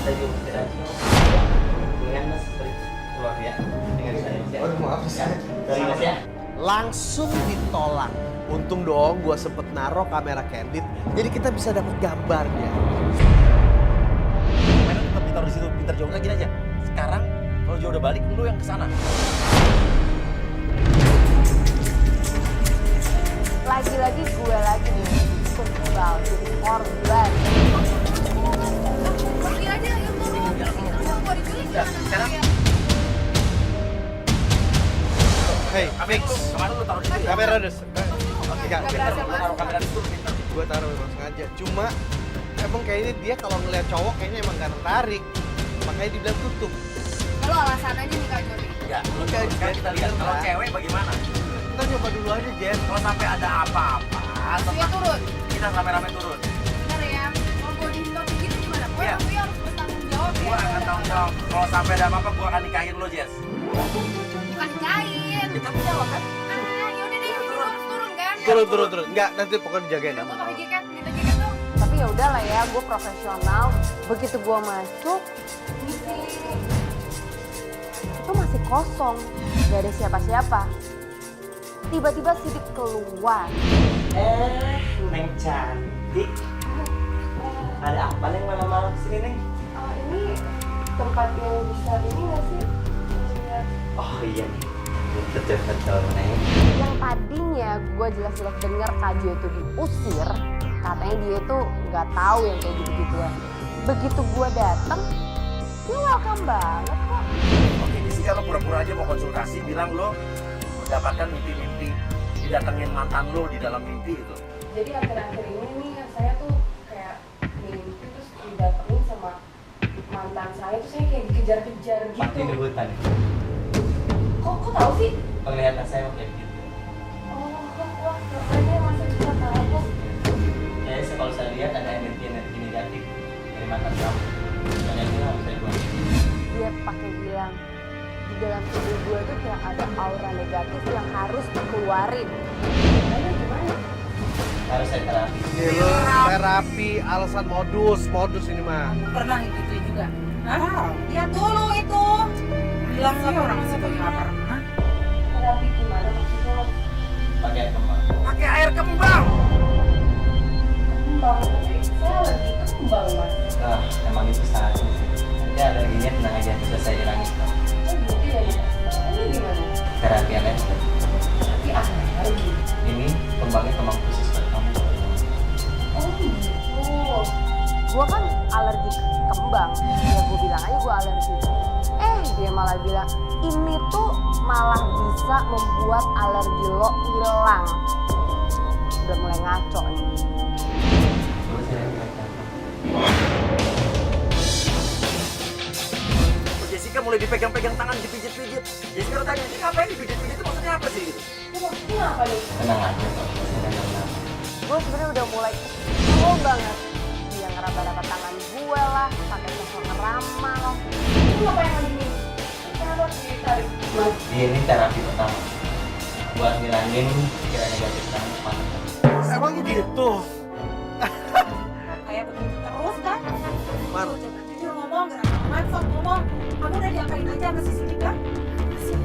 Kita juga istirahat. Dengan mas keluar ya dengan saya. Oh, maaf ya. Sorry mas ya. Langsung ditolak. Untung dong gue sempet naruh kamera candid, jadi kita bisa dapat gambarnya. Mainan tetap ditaruh di situ, pintar jauh lagi aja. Sekarang kalau jauh udah balik, lu yang kesana. Lagi-lagi gue lagi nih tumbal jadi korban. Pergi aja yang turun. Gua diculik Sekarang Hey, fix. kemarin lu taruh di situ ya? Kamera des. Enggak, berhasil, Mas. Taruh kamera di situ, pintar. gue taruh memang sengaja. Cuma emang kayaknya dia kalau ngeliat cowok kayaknya emang gak tertarik. Makanya dibilang tutup. Kalau alasan aja nih Kak Jody. Ya, lu Enggak, sekarang kita lihat kalau enggak. cewek bagaimana. Kita nyoba dulu aja, Jen. Kalau sampai ada apa-apa, Dia turun. kita rame-rame turun. Bener ya. Kalau gua dihitung begitu gimana? Gua Iya. nanti harus bertanggung jawab ya. Gua akan tanggung jawab. Kalau sampai ada apa-apa, gua akan nikahin lu, Jess. Bukan nikahin. Kita jawab kan? Yaudah deh, lu harus turun kan? Turun. Enggak, nanti pokoknya dijagain. Gua pakai jaket, minta jaket dong. Tapi ya udahlah ya, gue profesional. Begitu gue masuk, itu masih kosong, gak ada siapa-siapa. Tiba-tiba Sidik keluar. Neng cantik. Ada apa Neng malam-malam sini Neng? Ini tempat yang bisa ini nggak sih? Oh iya nih. Betul Neng. Yang tadinya gue jelas-jelas dengar Kak Jo itu diusir, katanya dia itu nggak tahu yang kayak gitu-gituan. Begitu gue datang, dia welcome banget kok. Oke, Jessica, lo pura-pura aja mau konsultasi, bilang lo mendapatkan mimpi-mimpi didatengin mantan lo di dalam mimpi itu. Jadi akhir-akhir ini nih saya tuh kayak mimpi terus didatengin sama mantan saya, terus saya kayak dikejar-kejar gitu. Pasti di hutan. Kok tahu sih? Penglihatan saya kayak gitu. Wah, makanya masa bisa tahu. Jadi kalau saya lihat ada energi negatif dari mantan kamu. Dan yang ini harus saya buang. Dia pakai bilang di dalam tubuh gue tuh kayak ada aura negatif yang harus dikeluarin. Makanya gimana? Harus saya terapi. Lu terapi, alasan modus ini mah. Pernah gitu juga? Hah? Lihat dulu itu. Bilang sih orang situ nggak pernah. Terapi gimana maksudnya? Pakai air kembang. Pakai air kembang. Kembang, tapi saya lagi kembang mas. Nah, emang itu saatnya sih. Nanti alerginya tenang aja, bisa saya hilangin. Oh gitu ya mas. Ini gimana? Terapi alergi. Tapi alergi. Ini kembangnya kembang khusus buat kamu. Oh gitu. Gue kan alergi kembang. Ya gue bilang aja gue alergi. Dia malah bilang ini tuh malah bisa membuat alergi lo hilang. Udah mulai ngaco nih. Coba saya lihat. Jessica mulai dipegang-pegang tangan, dipijit-pijit. Jessica udah tanya, ini ngapain dipijit-pijit itu maksudnya apa sih? Ini apa nih? Tenang aja kok, saya tenang. Gue sebenarnya udah mulai kesel banget. Dia ngeraba-raba tangan gue lah, pakai sosok ngeramal lah. Ini ngapain lagi nih? Kenapa ditarik? Mas, Ini terapi pertama. Buat ngilangin pikiran negatif kamu kemana. Emang gitu? Kayak begitu terus kan? Mar, Tuh, coba jujur ngomong, gak aman sok ngomong. Kamu udah diapain aja sama si Sidik kan?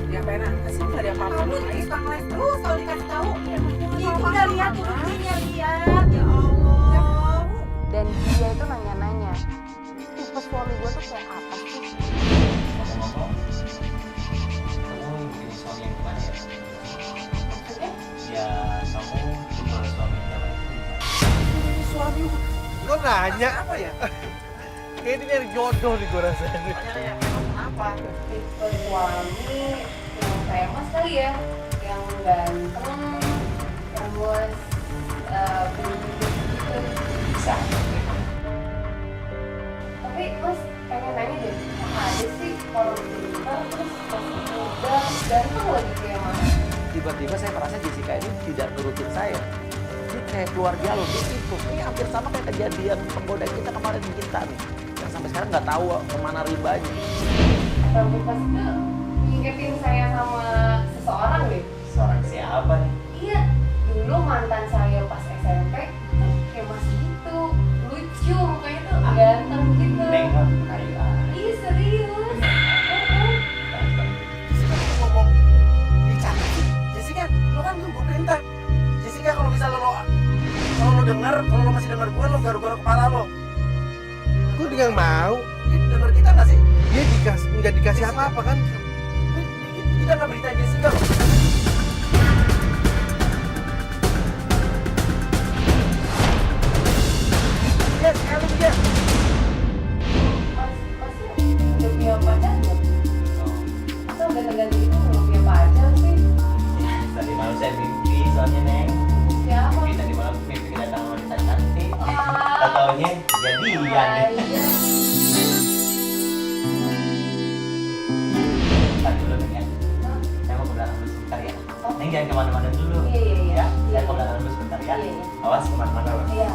Diapain aja sih? Gak ada apa-apa. Kamu suka ngeles terus kalau dikasih tahu. Itu udah lihat tuh buktinya, lihat. Ya Allah. dan dia itu nanya-nanya, tipe suami gue tuh kayak apa sih? Ngomong-ngomong, kamu punya suami yang gimana ya? Maksudnya? Ya, kamu tipe suami yang gimana? Suami lo nanya? apa ya? Kayak ini nyari jodoh nih gue rasanya. Apa? Tipe suami yang famous kali ya, yang ganteng, terus gitu. Bisa. Tapi mas pengen nanya deh, ada sih kalau pintar terus masih muda, ganteng lagi kayak mas. Tiba-tiba saya merasa Jessica ini tidak nurutin saya. Dia kayak keluar jalur, dia ikut. Ini hampir sama kayak kejadian penggoda kita kemarin di kita nih. Yang sampai sekarang nggak tahu kemana ribanya. Rambut mas itu ngingetin saya sama seseorang deh. Seorang siapa nih? Iya, dulu mantan saya pas SMP tuh kayak mas gitu, lucu, mukanya tuh ganteng gitu. Neng, ayo denger gue, lo garuk-garuk kepala lo. Gue nggak mau. Denger kita nggak sih? Dia nggak dikasih apa-apa kan? Kita nggak berita Jessica loh. Yes, hello yes. Udah punya pacar belum? Masa udah ganti itu belum punya pacar sih? Tadi malam saya mimpi soalnya Neng. Siapa? Mimpi tadi malam mimpi kedatangan wanita cantik. Tau-taunya jadian deh. Ntar dulu Neng ya. Saya mau ke belakang dulu sebentar ya. Neng jangan kemana-mana dulu. Iya. Ya, saya ke belakang dulu sebentar ya. Iya. Awas kemana-mana loh. Iya.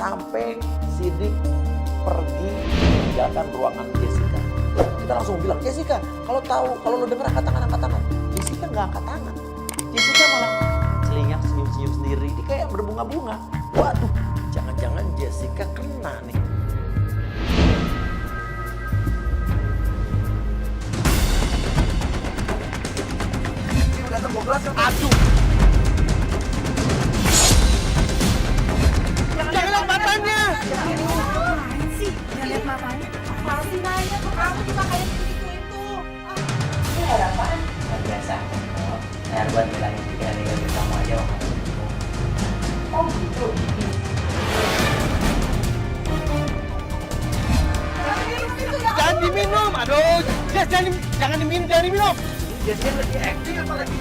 Sampai Sidik pergi meninggalkan ruangan Jessica. Kita langsung bilang, Jessica, kalau lo denger angkat tangan. Jessica nggak angkat tangan. Jessica malah celingak senyum-senyum sendiri. Dia kayak berbunga-bunga. Waduh, jangan-jangan Jessica kena nih. Ini udah tembok gelas kan? Aduh. Jangan lihat matanya. Ngapain sih? Jangan lihat matanya. Masih nanya ke kamu juga kayak gitu itu. Ini ada apaan? Luar biasa. Saya buat bilangin pikiran negatif kamu aja Om. Oh gitu. Jangan diminum. Aduh, Jess, jangan diminum. Jessica lagi acting apa lagi?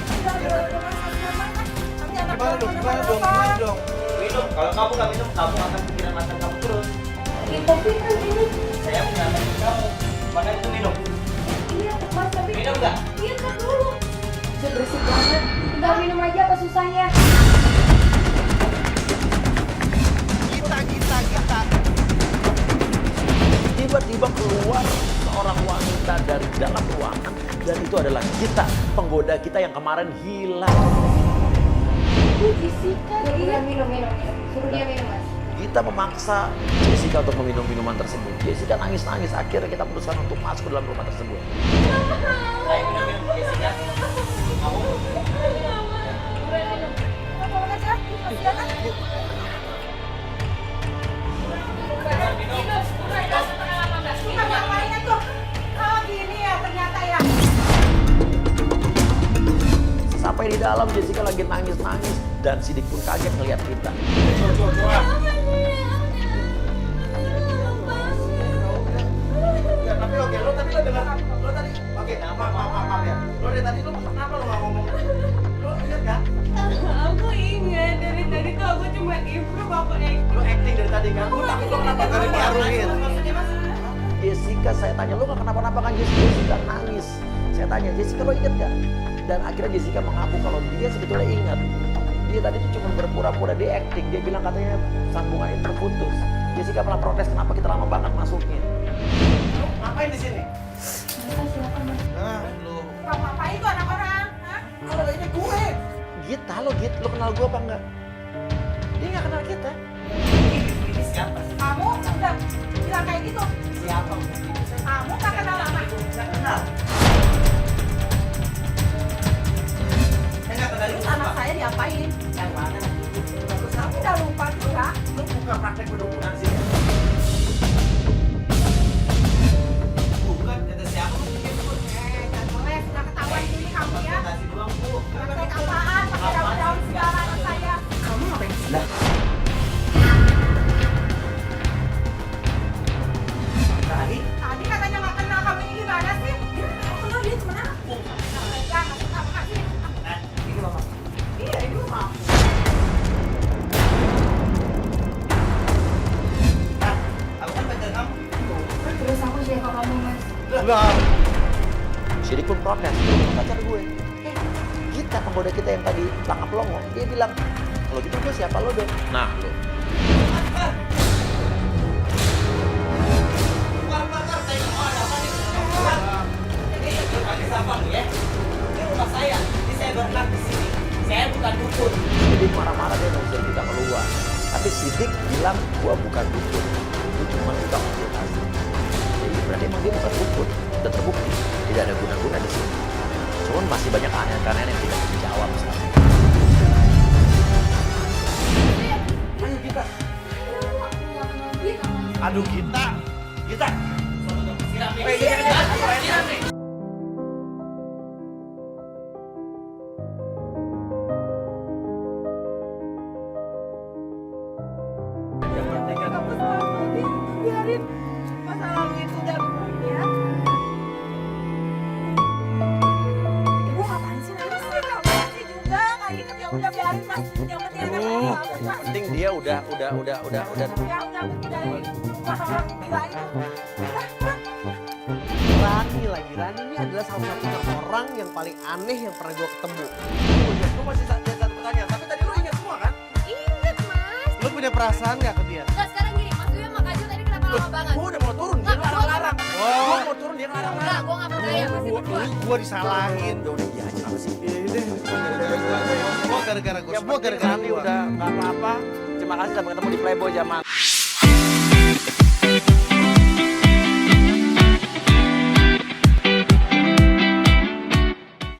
Gimana dong? Minum, kalau kamu nggak minum, kamu akan pikiran mantan kamu terus. Tapi kan ini Saya menyarankan kamu, makanya itu minum. iya mas tapi Minum nggak? iya kan dulu. Udah berisik banget. Tinggal minum aja apa susahnya? Kita. Tiba-tiba keluar seorang wanita dari dalam ruangan dan itu adalah kita, penggoda kita yang kemarin hilang. Jessica. Iya minum. Suruh dia minum mas. Kita memaksa Jessica untuk meminum minuman tersebut. Jessica nangis-nangis, akhirnya kita putuskan untuk masuk ke dalam rumah tersebut. Ayo minum, Jessica. Kamu Ngapain tuh? Oh gini ya ternyata ya. Sampai di dalam Jessica lagi nangis-nangis dan Sidik pun kaget ngeliat kita. Ya, tapi oke, lo tadi dengar, lo tadi, oke, maaf ya. Lo dari tadi lo kenapa lo nggak ngomong? Lo ingat kan? Aku ingat dari tadi tuh aku cuma improve apa Lo acting dari tadi kan? Lo kenapa gak diarungin? Maksudnya mas? Jessica, saya tanya, lo gak kenapa-napa kan Jessica? Jessica nangis. Saya tanya, Jessica lo inget gak? Dan akhirnya Jessica mengaku kalau dia sebetulnya ingat. Dia tadi tuh cuma berpura-pura, dia acting. Dia bilang katanya sambungannya terputus. Jessica malah protes, kenapa kita lama banget masuknya. Lo ngapain di sini? Silakan mas. Nah, lo. Kamu ngapain tuh anak orang? Hah? Kalau ini gue. Gita, lo kenal gue apa enggak? Dia gak kenal kita. ini siapa sih? Kamu udah bilang kayak gitu. Siapa? Kamu gak kenal lama. Saya kenal. Saya nggak kenal Terus itu anak apa? saya diapain? Yang mana? Terus kamu udah lupa juga. Lo buka praktek kedokteran sih. Bukan, kata siapa? Jangan ngeles, udah ketahuan gini kamu ya. Kasih doang Bu. Praktek apaan? Pakai daun-daun segala anak saya. Kamu ngapain sih? Tadi katanya nggak kenal kamu ini gimana sih? Kamu kenal dia temen aku. Ya, kamu kasih. Ini Mama. Iya, ini rumah. Aku kan pacar kamu. Terus aku siapa kamu mas? Lah, Sidik pun protes, pacar gue. Kita penggoda kita yang tadi tangkap longo, dia bilang, kalau gitu gue siapa lo dong? Nah lo. Bakar saya mau ada apa nih? Ini pakai sampah nih ya. Ini rumah saya. Ini saya berenang di sini. Saya bukan dukun. Sidik marah-marah dia ngusir kita keluar. Tapi Sidik bilang, gua bukan dukun. Itu cuma tukang konsultasi. Jadi berarti emang dia bukan dukun. Udah terbukti. Tidak ada guna-guna di sini. Cuman masih banyak keanehan-keanehan yang tidak dijawab sekarang. kita. Aku nggak kenal dia sama Aduh kita. Siram nih. Siram nih. Yang penting kan Kamu selalu biarin masa lalu itu udah ya. Ibu ngapain sih nangis sih? Ngapain sih juga? Nggak inget ya udah biarin mas. Yang penting ada masalah mas. Penting dia udah. Ya udah biarin. Masalah gila itu. Rani ini adalah salah satu orang yang paling aneh yang pernah gue ketemu. Lu masih satu pertanyaan, tapi tadi lu ingat semua kan? Ingat mas. Lu punya perasaan gak ke dia? Nggak sekarang gini, Mas Duya sama Kak Jo tadi kenapa lama banget? Gua udah mau turun, dia Nggak, larang-larang. Oh. Gua mau turun, dia Enggak, larang-larang. gue nggak percaya masih berdua. Gue disalahin. Udah iya aja apa sih? Semua gara-gara gue. Ya Semua penting gara-gara Rani gue. udah nggak apa-apa. Terima kasih sampai ketemu di Playboy zaman.